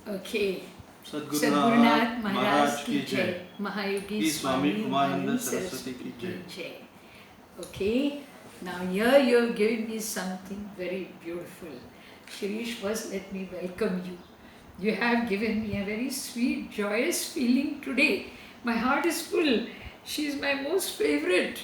Okay. Sadgurunath Maharaj Maharaj ki ki jai. jai. Mahayogi Ki Swami Swami Umanand Umananda Saraswati Saraswati ki ki jai. jai. Okay. Now here you have given me something very beautiful. Shirish, first let me welcome you. You have given me a very sweet, joyous feeling today. My heart is full. She is my most favorite.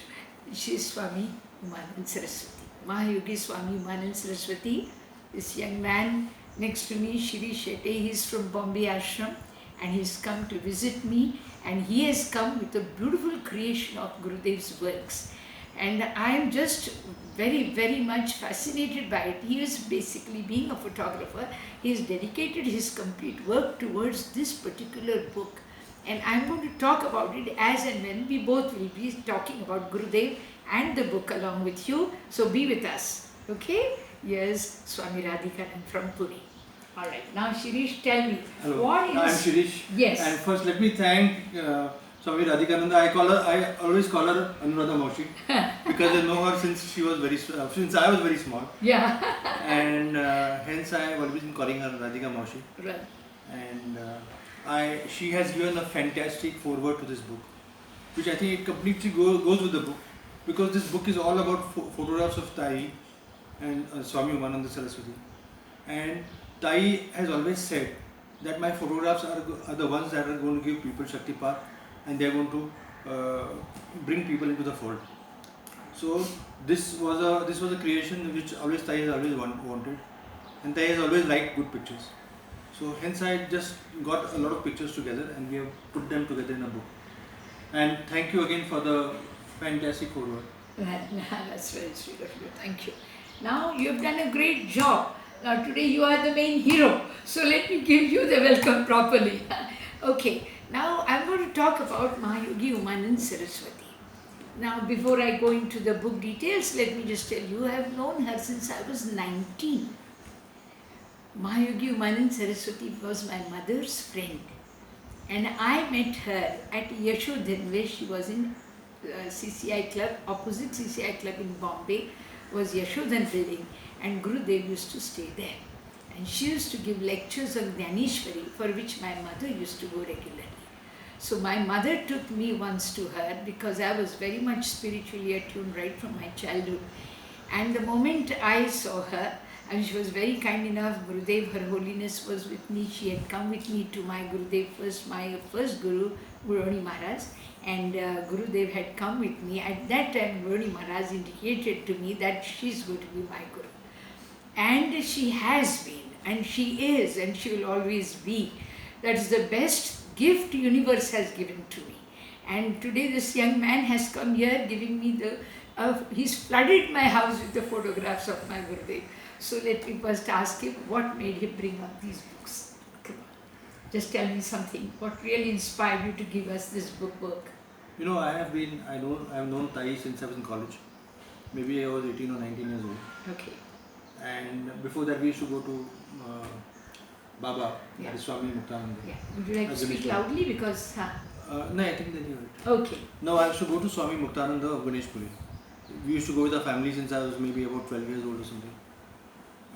She is Swami Umanand Saraswati. Mahayogi Swami Umanand Saraswati. This young man next to me, Shri Shetty, he is from Bombay Ashram and he has come to visit me, and he has come with a beautiful creation of Gurudev's works. And I am just very, very much fascinated by it. He is basically, being a photographer, he has dedicated his complete work towards this particular book. And I'm going to talk about it as and when we both will be talking about Gurudev and the book along with you. So be with us. Okay? Yes, Swami Radhikanan from Pune. Alright, now Shirish, tell me. Hello, What is... I am Shirish. Yes. And first let me thank Swami Radhikananda. I always call her Anuradha Maushi because I know her since she was since I was very small. Yeah. And hence I have always been calling her Radhika Maushi. Right. And she has given a fantastic foreword to this book, which I think it completely goes with the book, because this book is all about photographs of Tai and Swami Umananda Saraswati. And Tai has always said that my photographs are the ones that are going to give people Shaktipat, and they are going to bring people into the fold. So this was a creation which always Tai has always wanted, and Tai has always liked good pictures. So hence I just got a lot of pictures together and we have put them together in a book. And thank you again for the fantastic foreword. That's very sweet of you. Thank you. Now you have done a great job. Now today you are the main hero. So let me give you the welcome properly. Okay. Now I'm going to talk about Mahayogi Umanand Saraswati. Now before I go into the book details, let me just tell you, I have known her since I was 19. Mahayogi Umanand Saraswati was my mother's friend. And I met her at Yashodhan, where she was in CCI club, opposite CCI club in Bombay was Yashodhan building, and Gurudev used to stay there. And she used to give lectures on Dhaneshwari, for which my mother used to go regularly. So my mother took me once to her because I was very much spiritually attuned right from my childhood. And the moment I saw her, and she was very kind enough, Gurudev, Her Holiness was with me. She had come with me to my Gurudev my first Guru, Guruni Maharaj, and Gurudev had come with me. At that time, Guruni Maharaj indicated to me that she's going to be my Guru. And she has been, and she is, and she will always be. That's the best gift the universe has given to me. And today this young man has come here giving me he's flooded my house with the photographs of my Gurudev. So let me first ask him what made him bring up these books. Come on. Just tell me something. What really inspired you to give us this book work? You know, I have known Tai since I was in college. Maybe I was 18 or 19 years old. Okay. And before that we used to go to Baba, Yeah. Swami Muktananda. Yeah. Would you like to speak loudly because... No, I think they knew it. Okay. No, I used to go to Swami Muktananda of Ganeshpuri. We used to go with our family since I was maybe about 12 years old or something.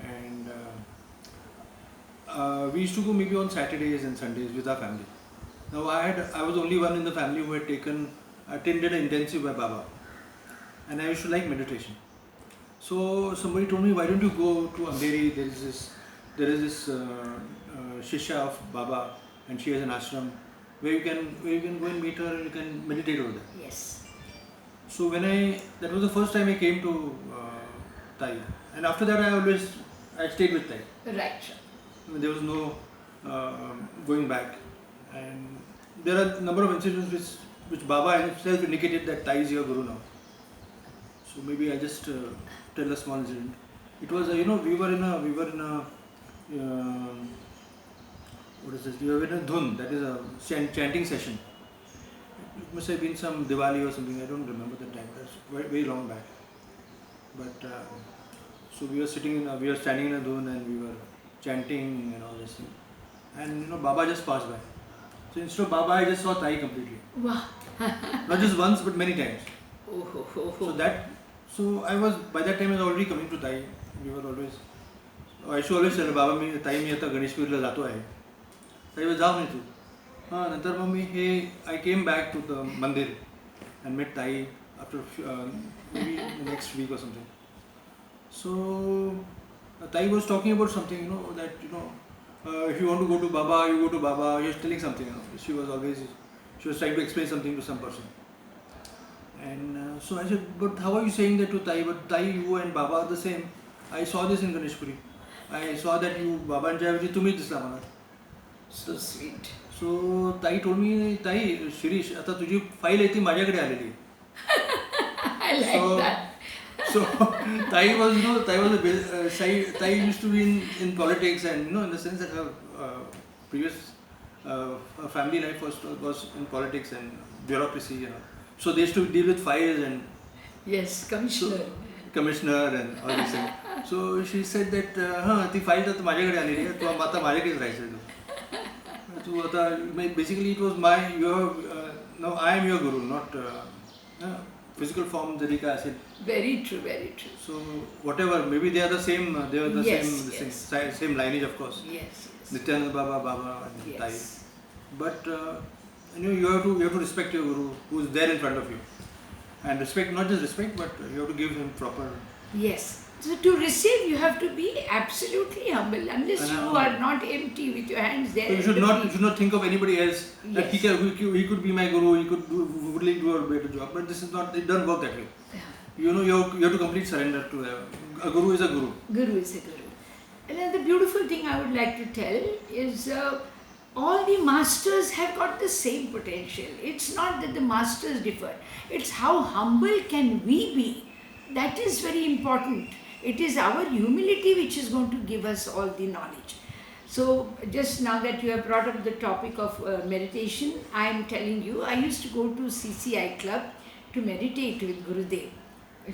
And we used to go maybe on Saturdays and Sundays with our family. Now I was only one in the family who had attended an intensive by Baba, and I used to like meditation. So somebody told me, why don't you go to Andheri? There is this Shishya of Baba, and she has an ashram where you can go and meet her and you can meditate over there. Yes. So that was the first time I came to Tai, and after that I stayed with Tai. Right. There was no going back, and there are a number of incidents which Baba himself indicated that Tai is your Guru now. So maybe I just tell a small incident. It was we were in a what is this? We were in a dhun, that is a chanting session. It must have been some Diwali or something. I don't remember the time. That's very, very long back. But so we were standing in a dhun and we were chanting and all this thing. And Baba just passed by. So instead of Baba, I just saw Tai completely. Wow. Not just once, but many times. Oh. So I was, by that time I was already coming to Tai. We were always, I used to always tell Baba, Tai मी आता गणेशपुरीला जातो आहे. ताई जाऊ नाही तू. नंतर मग मी हे आय came back to the मंदिर and met ताई after maybe the next week or something. So Tai was talking about something, that if you want to go to Baba, you go to Baba. She was telling something. She was trying to explain something to some person. And so I said, but how are you saying that to Tai? But Tai, you and Baba are the same. I saw this in Ganeshpuri. I saw that you Baba and Jayavji तुम्ही दिसला मला. So sweet. So Tai told me, Tai, Shirish, आता तुझी file आहे ती माझ्याकडे आलेली आहे. I like that. So Tai was, Tai used to be in politics, and in the sense that her previous her family life was in politics and bureaucracy. So they used to deal with files and Yes, commissioner and all these things. So she said that ती file तर माझ्याकडे आलेली आहे, तू आता माझ्याकडेच राहायचं तू आता. Basically it was no, I am your guru, not physical form जरी काय असेल. Very true, very true. So whatever, maybe they are the same, Yes, same lineage, of course. Yes, yes. Nityananda Baba and Yes. Tai. But you have to respect your guru who is there in front of you, and respect, not just respect, but you have to give him proper. Yes. So to receive, you have to be absolutely humble. Unless you are not empty with your hands there. So you should not think of anybody else that Yes. he could be my guru, he could would like do a better job. But this is not. It doesn't work that way. Yeah. You have to complete surrender to a guru is a guru. Guru is a guru. And then the beautiful thing I would like to tell is all the masters have got the same potential. It's not that the masters differ. It's how humble can we be. That is very important. It is our humility which is going to give us all the knowledge. So just now that you have brought up the topic of meditation, I am telling you, I used to go to CCI club to meditate with Gurudev.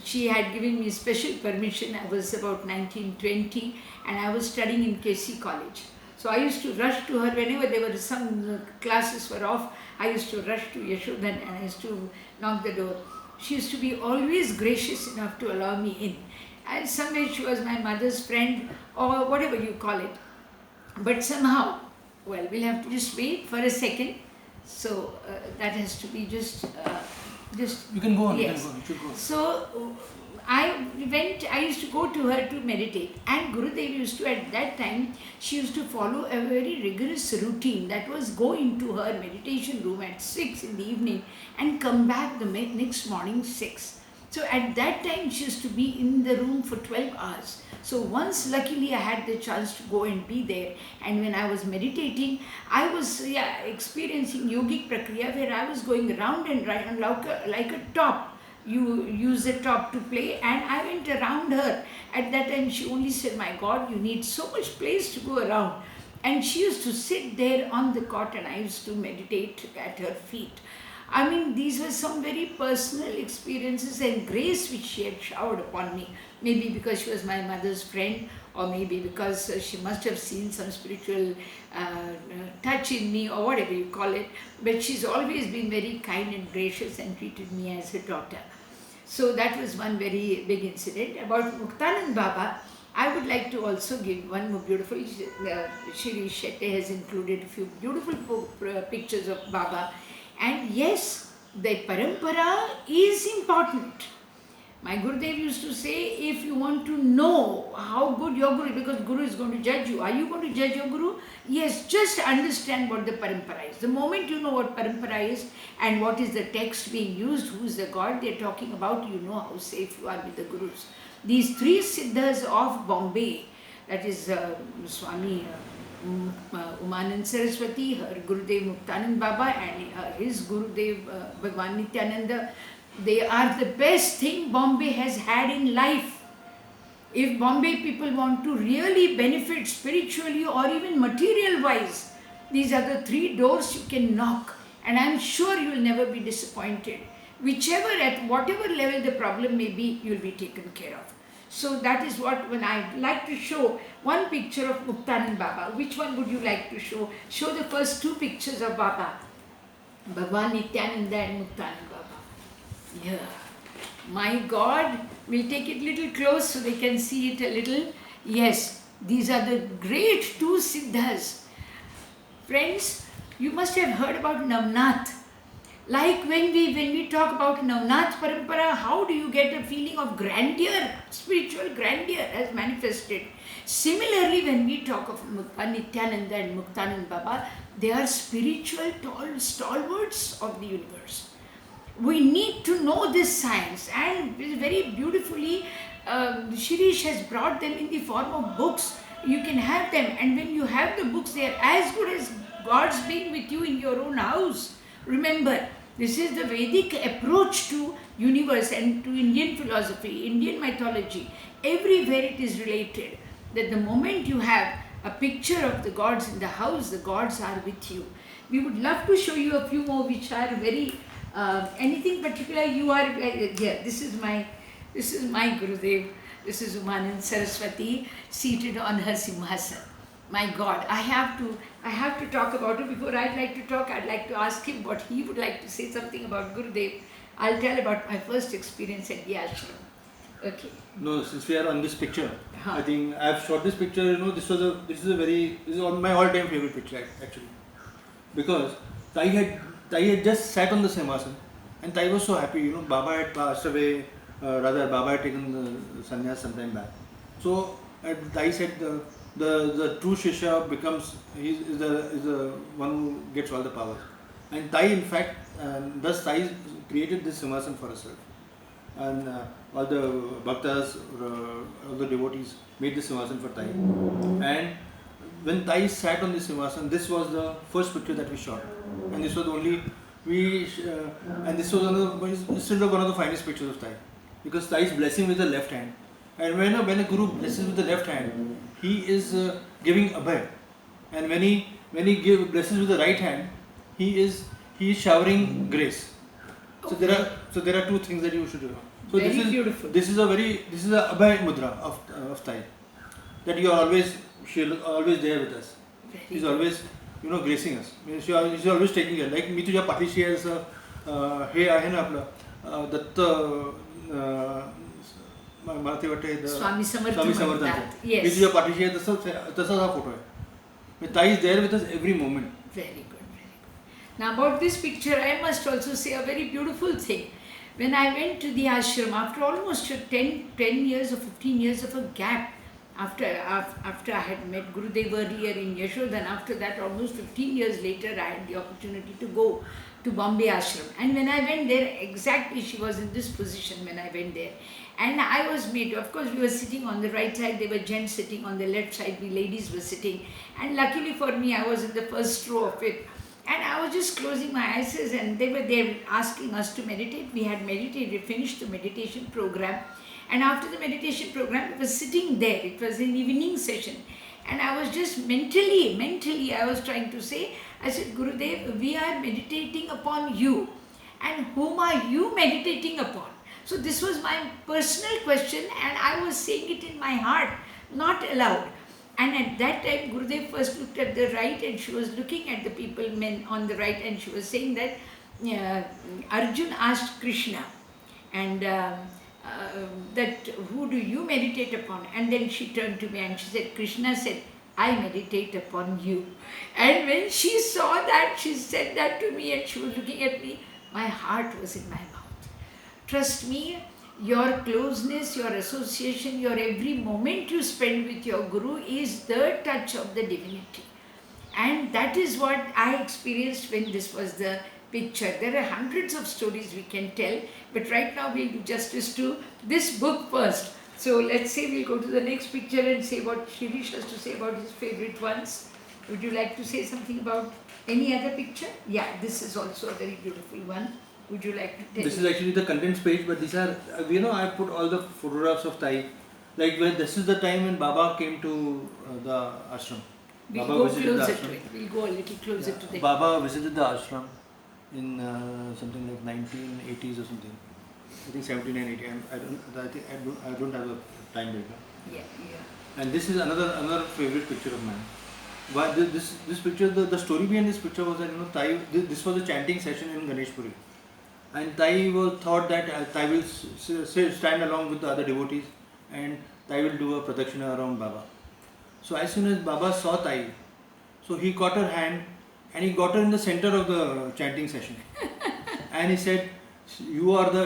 She had given me special permission. I was about 19-20 and I was studying in KC College. So I used to rush to her whenever there were some classes were off. I used to rush to Yashodhan and I used to knock the door. She used to be always gracious enough to allow me in. And somewhere she was my mother's friend or whatever you call it. But somehow, well, we'll have to just wait for a second. So that has to be just. You can go on. Yes. You should go on. So I used to go to her to meditate, and Gurudev used to, at that time, she used to follow a very rigorous routine. That was go into her meditation room at 6 in the evening and come back the next morning 6. So at that time she used to be in the room for 12 hours. So once luckily I had the chance to go and be there, and when I was meditating, I was experiencing yogic prakriya where I was going round and round like a top. You use a top to play, and I went around her. At that time she only said, my God, you need so much place to go around. And she used to sit there on the cot and I used to meditate at her feet. I mean, these were some very personal experiences and grace which she had showered upon me. Maybe because she was my mother's friend, or maybe because she must have seen some spiritual touch in me, or whatever you call it. But she's always been very kind and gracious and treated me as her daughter. So that was one very big incident. About Muktanand Baba, I would like to also give one more beautiful. Shri Shetty has included a few beautiful pictures of Baba. And yes, the parampara is important. My Gurudev used to say, if you want to know how good your Guru is, because Guru is going to judge you, are you going to judge your Guru? Yes, just understand what the parampara is. The moment you know what parampara is and what is the text being used, who is the God they are talking about, you know how safe you are with the Gurus. These three Siddhas of Bombay, that is Swami Umanand Saraswati, her Gurudev Muktanand Baba, and his Gurudev Bhagwan Nityananda, they are the best thing Bombay has had in life. If Bombay people want to really benefit spiritually or even material wise, these are the three doors you can knock, and I am sure you will never be disappointed. Whichever, at whatever level the problem may be, you will be taken care of. So that is what, when I like to show one picture of Muktanand Baba, which one would you like to show? Show the first two pictures of Baba, Bhagwan Nityananda and Muktanand Baba. Yeah. My God, we'll take it little close so they can see it a little. Yes, these are the great two Siddhas. Friends, you must have heard about Navnath. Like when we talk about Navnath Parampara, how do you get a feeling of grandeur, spiritual grandeur as manifested? Similarly, when we talk of Nityananda and Muktanand Baba, they are spiritual stalwarts of the universe. We need to know this science, and very beautifully Shirish has brought them in the form of books. You can have them, and when you have the books, they are as good as God's being with you in your own house. Remember, this is the Vedic approach to universe and to Indian philosophy, Indian mythology. Everywhere it is related, that the moment you have a picture of the gods in the house, the gods are with you. We would love to show you a few more which are very anything particular you are here. This is my Gurudev. This is Umanand Saraswati seated on her Simhasan. My God, I have to talk about it. Before I'd like to talk, I'd like to ask him what he would like to say something about Gurudev. I'll tell about my first experience at the ashram. Okay. No, since we are on this picture, Huh. I think I've shot this picture. You know, this is on my all-time favorite picture actually, because Tai had just sat on the Simhasan, and Tai was so happy. You know, Baba had passed away. Baba had taken the sannyas sometime back. So Tai said the true Shishya becomes is the one who gets all the powers. And Tai, in fact, thus Tai created this Simhasan for herself. And all the bhaktas, all the devotees made the Simhasan for Tai. And when Tai sat on the Simhasan, this was the first picture that we shot. And this was the only, and this was still one of the finest pictures of Tai. Because Tai is blessing with the left hand. And when a guru blesses with the left hand, he is giving abhay. And when he blesses with the right hand, he is showering grace. So there are two things that you should do. So Very beautiful. This is a abhay mudra of Tai. That she is always there with us. She's always, gracing us. She's always taking care. Like me, तुझ्या पाठीशी as हे आहे ना आपलं दत्त मला ते वाटतं Swami Samarth स्वामी म्हणतात. समर्थांचं. Yes. मी तुझ्या पाठीशी आहे तसाच हा फोटो आहे. Tai is there with us every moment. Very good, very good. Now about this picture, I must also say a very beautiful thing. When I went to the ashram, after almost 10 years or 15 years of a gap, after I had met Gurudev earlier in Yashodan, after that almost 15 years later, I had the opportunity to go to Bombay ashram. And when I went there, exactly she was in this position when I went there. And I was made, of course, we were sitting on the right side, there were gents sitting on the left side, we ladies were sitting. And luckily for me, I was in the first row of it. And I was just closing my eyes and they were there asking us to meditate. We had meditated, finished the meditation program. And after the meditation program, we were sitting there. It was an evening session. And I was just mentally, I was trying to say, I said, Gurudev, we are meditating upon you. And whom are you meditating upon? So this was my personal question and I was saying it in my heart, not aloud. And at that time, Gurudev first looked at the right and she was looking at the men on the right and she was saying that Arjun asked Krishna and that who do you meditate upon? And then she turned to me and she said, Krishna said, I meditate upon you. And when she saw that, she said that to me and she was looking at me, my heart was in my mouth. Trust me, your closeness, your association, your every moment you spend with your Guru is the touch of the divinity. And that is what I experienced when this was the picture. There are hundreds of stories we can tell, but right now we'll do justice to this book first. So let's say we'll go to the next picture and say what Shirish has to say about his favorite ones. Would you like to say something about any other picture? Yeah, this is also a very beautiful one. Would you like to tell? This is actually the contents page, but these are, I put all the photographs of Tai. Like this is the time when Baba came to the ashram. We'll Baba go visited the closer ashram. to it. We'll go a little closer to the... Baba visited the ashram in something like 1980s or something. I think 79, 80. I don't have a time right now. Yeah. And this is another favorite picture of mine. Why this picture? The story behind this picture was that Tai. This was a chanting session in Ganeshpuri. And Tai thought that Tai will stand along with the other devotees and Tai will do a pradakshina around Baba. So as soon as Baba saw Tai, so he caught her hand and he got her in the center of the chanting session, and he said, "You are the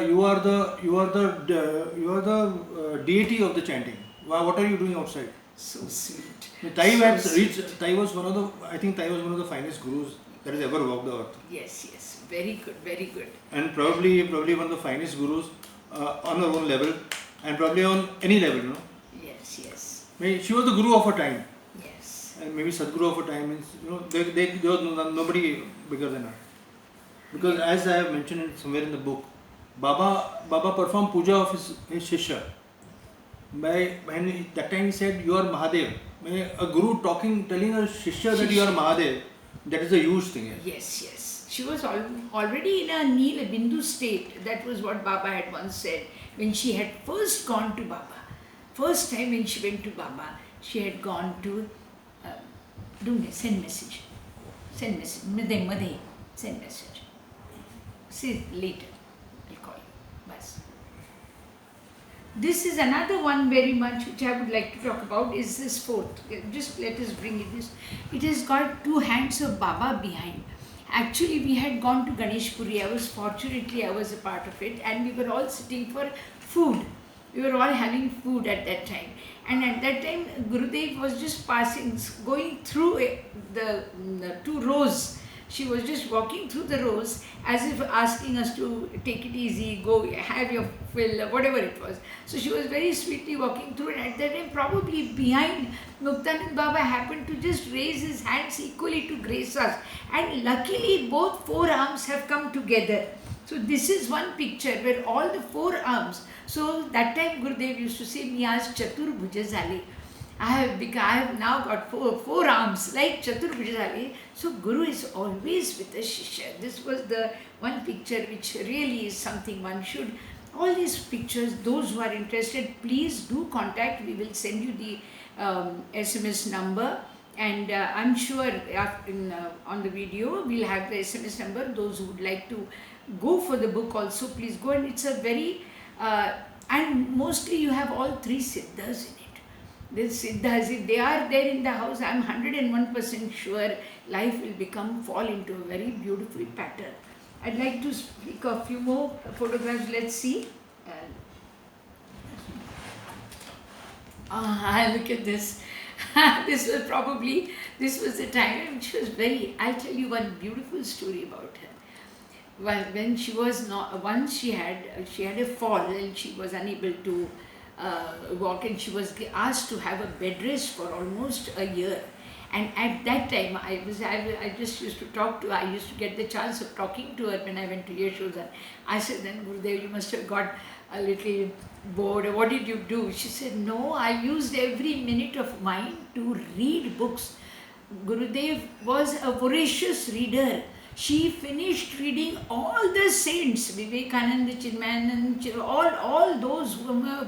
deity of the chanting. What are you doing outside?" So sweet. Tai had So reached. sweet. Tai was one of the. I think Tai was one of the finest gurus that has ever walked the earth, Yes, yes. Very good, very good. and probably one of the finest gurus on her own level, and probably on any level. You know, Yes, yes. she was the guru of her time, Yes. and maybe Sadguru of her time means, you know, there was nobody bigger than her. Because as I have mentioned it somewhere in the book, Baba performed puja of his Shishya. When that time he said, "You are Mahadev." A guru telling a Shishya that you are Mahadev, that is a huge thing. Yes. Yes, yes. She was already in a Nila Bindu state. That was what Baba had once said when she had first gone to Baba. First time when she went to Baba, she had gone to send message. Send message. Madhe. Send message. See later. I'll call you. Bas. This is another one very much which I would like to talk about is this fourth. Just let us bring it this. It has got two hands of Baba behind. Actually, we had gone to Ganesh Puri. I was a part of it, and we were all sitting for food. We were all having food at that time. And at that time, Gurudev was just going through the two rows. She was just walking through the rows as if asking us to take it easy, go have your fill, whatever it was. So she was very sweetly walking through, and at that time, probably behind, Muktanand Baba happened to just raise his hands equally to grace us. And luckily, both forearms have come together. So this is one picture where all the forearms. So that time Gurudev used to say, "Mi aaj chatur bhuja zali." I have now got four arms like Chatur Bhujali. So Guru is always with the Shishya. This was the one picture which really is something one should. All these pictures, those who are interested, please do contact. We will send you the SMS number, and I'm sure on the video we'll have the SMS number. Those who would like to go for the book also, please go. And it's a very and mostly you have all three Siddhas in it. This Siddhas, if they are there in the house, I'm 101% sure life will fall into a very beautiful pattern. I'd like to speak a few more photographs. Let's see. Look at this. This was the time she was I'll tell you one beautiful story about her. Well, when she was not, once she had a fall and she was unable to walk, and she was asked to have a bed rest for almost a year. And at that time, I just used to talk to her. I used to get the chance of talking to her when I went to Yashoda. I said, "Then Gurudev, you must have got a little bored. What did you do?" She said, "No, I used every minute of mine to read books." Gurudev was a voracious reader. She finished reading all the saints, Vivekananda, Chinmayananda, all those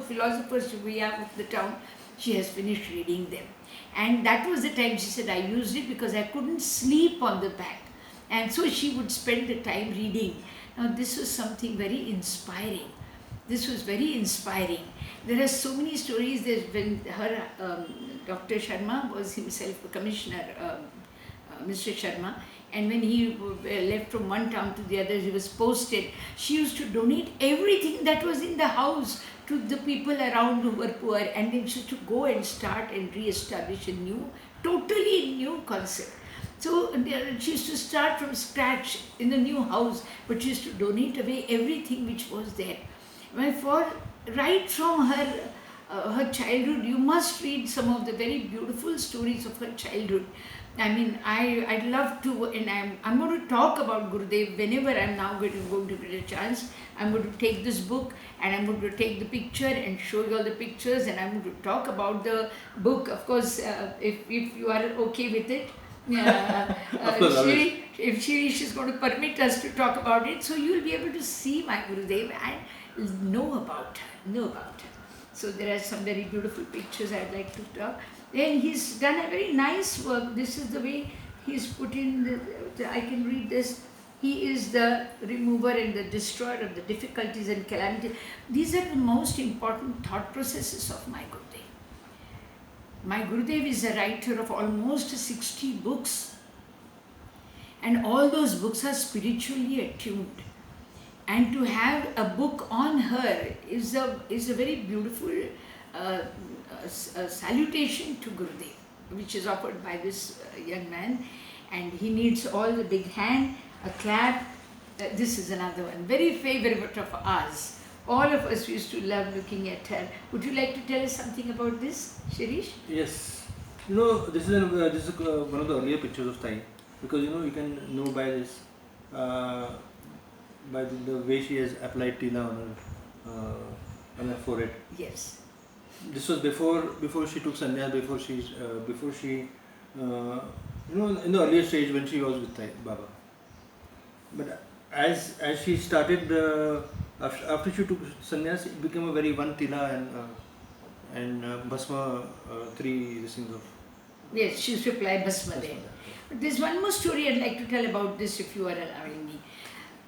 philosophers we have of the town. She has finished reading them. And that was the time she said, "I used it because I couldn't sleep on the back." And so she would spend the time reading. Now this was something very inspiring. This was very inspiring. There are so many stories. There's when her, Dr. Sharma was himself a commissioner, Mr. Sharma. And when he left from one town to the other, he was posted. She used to donate everything that was in the house to the people around who were poor. And then she used to go and start and re-establish a totally new concept. So she used to start from scratch in the new house, but she used to donate away everything which was there. Right from her childhood, you must read some of the very beautiful stories of her childhood. I mean, I'd love to, and I'm going to talk about Gurudev whenever I'm now going to get a chance. I'm going to take this book and I'm going to take the picture and show you all the pictures, and I'm going to talk about the book. Of course, if you are okay with it, if she's going to permit us to talk about it, so you'll be able to see my Gurudev and know about her. So there are some very beautiful pictures I'd like to talk. Then he's done a very nice work. This is the way he's put in I can read this. He is the remover and the destroyer of the difficulties and calamities. These are the most important thought processes of my Gurudev. My Gurudev is a writer of almost 60 books. and all those books are spiritually attuned. And to have a book on her is a very beautiful salutation to Gurudev, which is offered by this young man, and he needs all the big hand, a clap. This is another one, very favorite of ours. All of us used to love looking at her. Would you like to tell us something about this, Shirish? Yes. This is one of the earlier pictures of Thai, because you can know by this, by the way she has applied tila on her forehead. Yes. This was before she took sannyas, before she in the earlier stage when she was with Baba. But as she started after she took sannyas, it became a very one tila and bhasma, three things of. Yes, she used to apply Basma there. But there's one more story I'd like to tell about this if you are allowing me.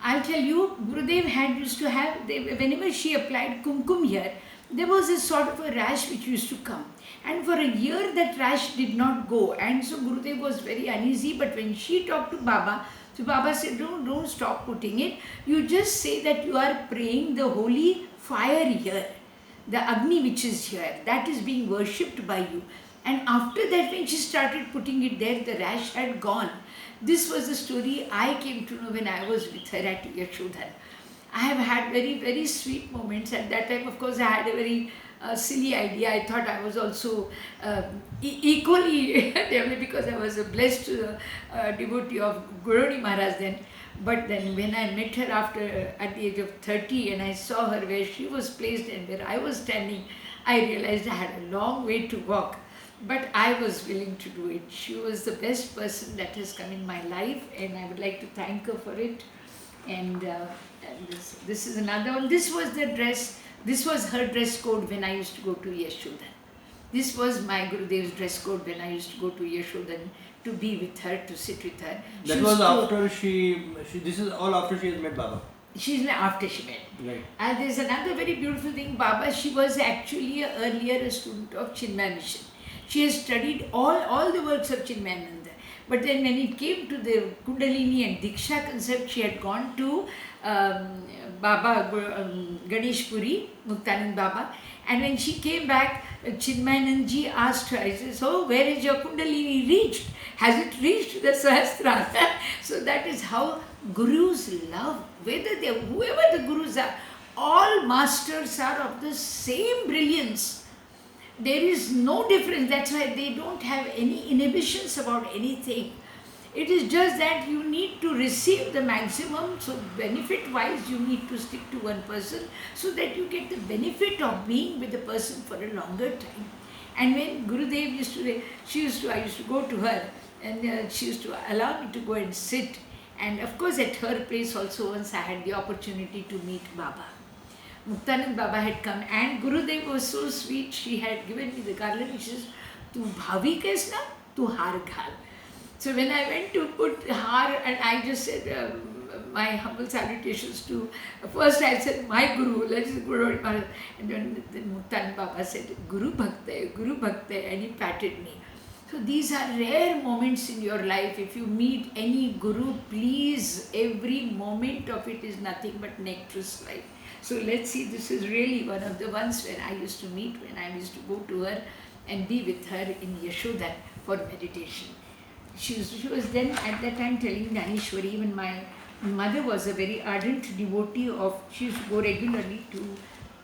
I'll tell you, Gurudev used to have, whenever she applied kumkum here, there was a sort of a rash which used to come. And for a year that rash did not go. And so Gurudev was very uneasy. But when she talked to Baba, so Baba said, don't stop putting it. You just say that you are praying the holy fire here. The Agni which is here, that is being worshipped by you. And after that, when she started putting it there, the rash had gone. This was the story I came to know when I was with her at Yashodhan. I have had very, very sweet moments. At that time, of course, I had a very silly idea. I thought I was also equally devoted because I was a blessed devotee of Guruni Maharaj then. But then when I met her at the age of 30 and I saw her where she was placed and where I was standing, I realized I had a long way to walk. But I was willing to do it. She was the best person that has come in my life, and I would like to thank her for it. And this is another one. This was the dress. This was her dress code when I used to go to Yashodhan. This was my Gurudev's dress code when I used to go to Yashodhan to be with her, to sit with her. That was after she. This is all after she has met Baba. She's after she met. Right. And there's another very beautiful thing. Baba, she was actually earlier a student of Chinmay Mission. She has studied all the works of Chinmayananda. But then when it came to the Kundalini and Diksha concept, she had gone to Baba Ganesh Puri, Muktanand Baba. And when she came back, Chinmayanand asked her, he says, "So where is your Kundalini reached? Has it reached the Sahasrara?" So that is how Gurus love, whoever the Gurus are, all masters are of the same brilliance. There is no difference. That's why they don't have any inhibitions about anything. It is just that you need to receive the maximum. So benefit wise, you need to stick to one person so that you get the benefit of being with the person for a longer time. And when Gurudev I used to go to her and she used to allow me to go and sit. And of course at her place also once I had the opportunity to meet Baba. Muktanand Baba had come and Gurudev was so sweet. She had given me the garland. She says, "Tu bhavik hai na, tu har ghal." So when I went to put har, and I just said my humble salutations to, first I said my Guru, let's say Guru Maharaj. And then Muktanand Baba said, Guru Bhakta, and he patted me. So these are rare moments in your life. If you meet any Guru, please, every moment of it is nothing but nectarous life. So let's see, this is really one of the ones where I used to meet, when I used to go to her and be with her in Yashodhan for meditation. She was then at that time telling Dhaneshwari, even my mother was a very ardent devotee of, she used to go regularly to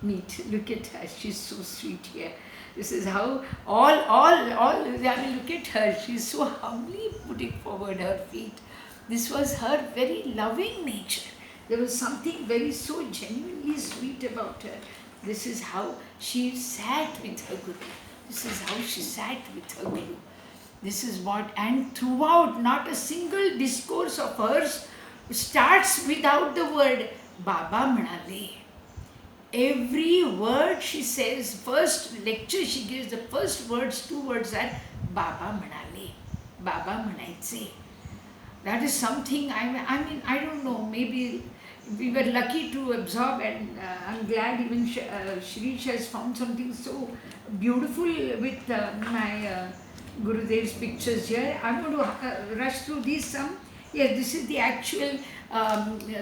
meet. Look at her, she's so sweet here. This is how I mean, look at her, she's so humbly putting forward her feet. This was her very loving nature. There was something very so genuinely sweet about her. This is how she sat with her Guru. This is how she sat with her Guru. This is what, and throughout, not a single discourse of hers starts without the word Baba Manale. Every word she says, first lecture she gives, the first words, 2 words are Baba Manale, Baba Manaitse. That is something, I mean, I don't know, maybe we were lucky to absorb, and I'm glad even Shirish has found something so beautiful with my Gurudev's pictures here. I'm going to rush through these some. Yes, this is the actual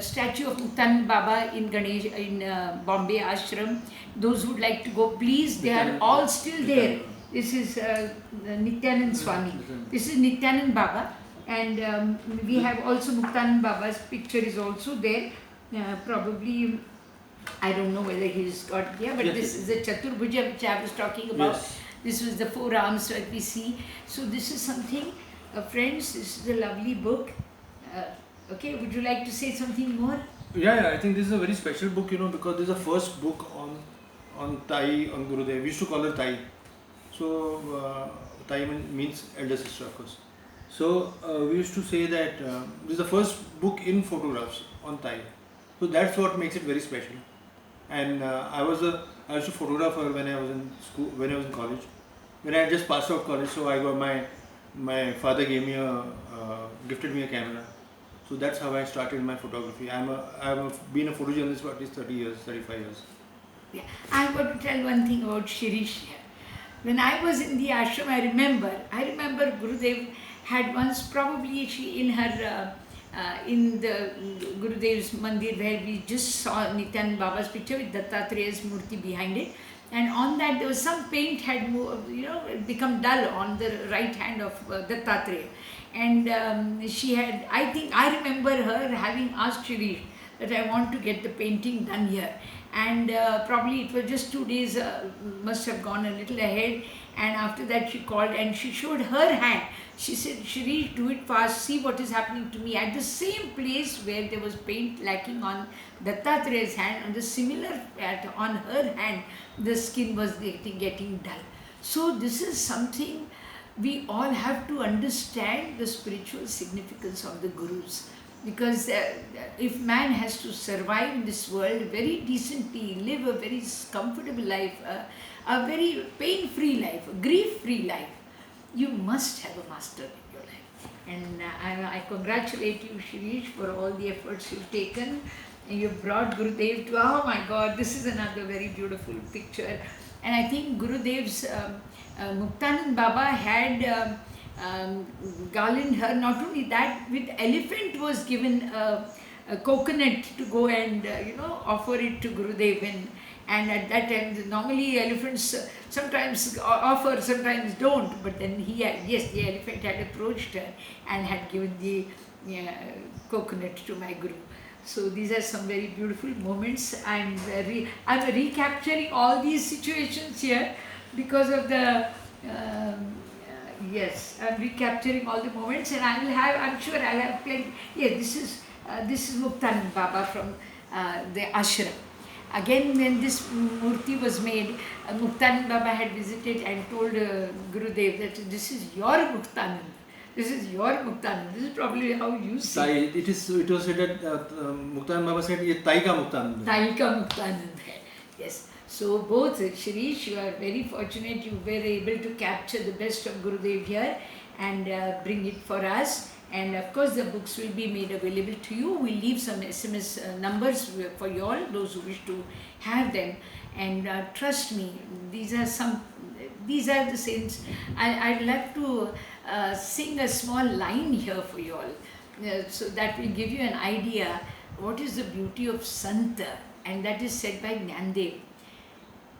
statue of Muktanand Baba in Ganesh in Bombay Ashram. Those who would like to go, please, they are Nityanand- all still there. Nityanand. This is Nityanand Swami. Nityanand. This is Nityanand Baba, and we have also Muktanand Baba's picture is also there. Probably, I don't know whether he's got here, but Yes, this yes. is the Chaturbhuja which I was talking about. Yes. This was the four arms that we see. So this is something, friends. This is a lovely book. Okay, would you like to say something more? Yeah, I think this is a very special book, because this is the first book on Tai, on Gurudev. We used to call her Tai. So Tai means elder sister, of course. So we used to say that this is the first book in photographs on Tai. So that's what makes it very special. And I used to photograph her when I was in school, when I was in college. When I had just passed out college, so I got my father gifted me a camera. So that's how I started my photography. I've been a photojournalist for at least 30 years, 35 years. Yeah, I want to tell one thing about Shirish here. When I was in the ashram, I remember Gurudev had once, probably she in her in the Gurudev's mandir where we just saw Nityanand Baba's picture with Dattatreya's murti behind it, and on that there was some paint had become dull on the right hand of Dattatreya, and she had, I remember her having asked Shirish that I want to get the painting done here, and probably it was just 2 days, must have gone a little ahead, and after that she called and she showed her hand. She said, Shirish, do it fast, see what is happening to me. At the same place where there was paint lacking on Dattatreya's hand, on the similar on her hand, the skin was getting dull. So this is something we all have to understand, the spiritual significance of the Gurus. Because if man has to survive in this world very decently, live a very comfortable life, a very pain-free life, a grief-free life, you must have a master in your life. And I congratulate you, Shirish, for all the efforts you've taken. And you've brought Gurudev to, oh my God, this is another very beautiful picture. And I think Gurudev's Muktanand Baba had garland her. Not only that, with elephant was given a coconut to go and offer it to Gurudev, and at that time normally elephants sometimes offer, sometimes don't, but then the elephant had approached her and had given the coconut to my Guru. So these are some very beautiful moments. I'm recapturing all these situations here because of the yes, I'm recapturing all the moments, and I'm sure I'll have plenty. Yes, this is Muktanand Baba from the ashram. Again, when this murti was made, Muktanand Baba had visited and told Gurudev that this is your Muktanand. This is your Muktanand. This is probably how you see Tai, it. it was said that Muktanand Baba said, "Ye Tai ka Muktanand." Tai ka Muktanand hai. Yes. So both, Shirish, you are very fortunate. You were able to capture the best of Gurudev here and bring it for us. And of course, the books will be made available to you. We'll leave some SMS numbers for you all, those who wish to have them. And trust me, these are the saints. I'd love to sing a small line here for you all, so that will give you an idea what is the beauty of Santa, and that is said by Jnandev.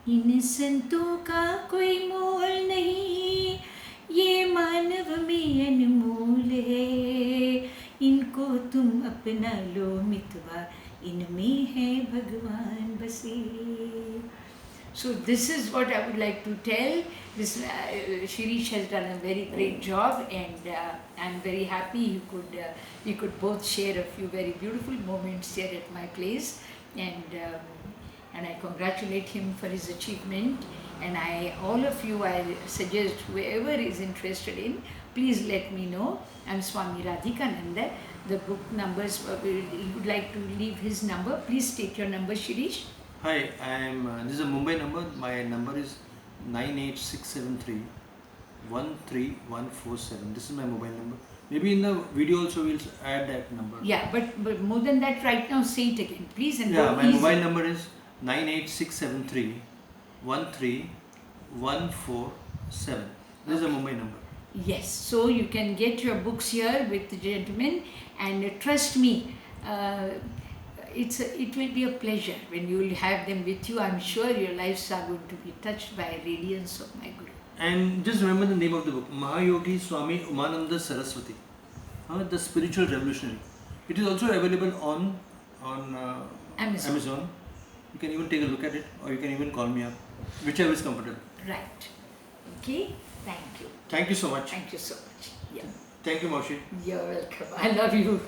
इन संतों का कोई मोल नहीं, ये मानव में अनमोल है, इनको तुम अपना लो मितवा, इनमें है भगवान बसे. So this is what I would like to tell. This Shirish has done a very great job, and I'm very happy you could both share a few very beautiful moments here at my place, and I congratulate him for his achievement. And all of you, I suggest whoever is interested in, please let me know. I'm Swami Radhikananda. The book numbers, he would like to leave his number. Please state your number, Shirish. Hi, this is a Mumbai number. My number is 98673 13147. This is my mobile number. Maybe in the video also we'll add that number. Yeah, but more than that, right now say it again, please. And yeah, go my easy. mobile number is 98673 13147. This is a Mumbai number. Yes, so you can get your books here with the gentleman, and trust me, uh, it will be a pleasure when you will have them with you. I'm sure your lives are going to be touched by radiance of my Guru. And just remember the name of the book, Mahayogi Swami Umananda Saraswati, The Spiritual Revolutionary. It is also available on Amazon. You can even take a look at it, or you can even call me up, whichever is comfortable. Right. Okay. Thank you. Thank you so much. Thank you so much. Yeah. Thank you, Maushi. You're welcome. I love you.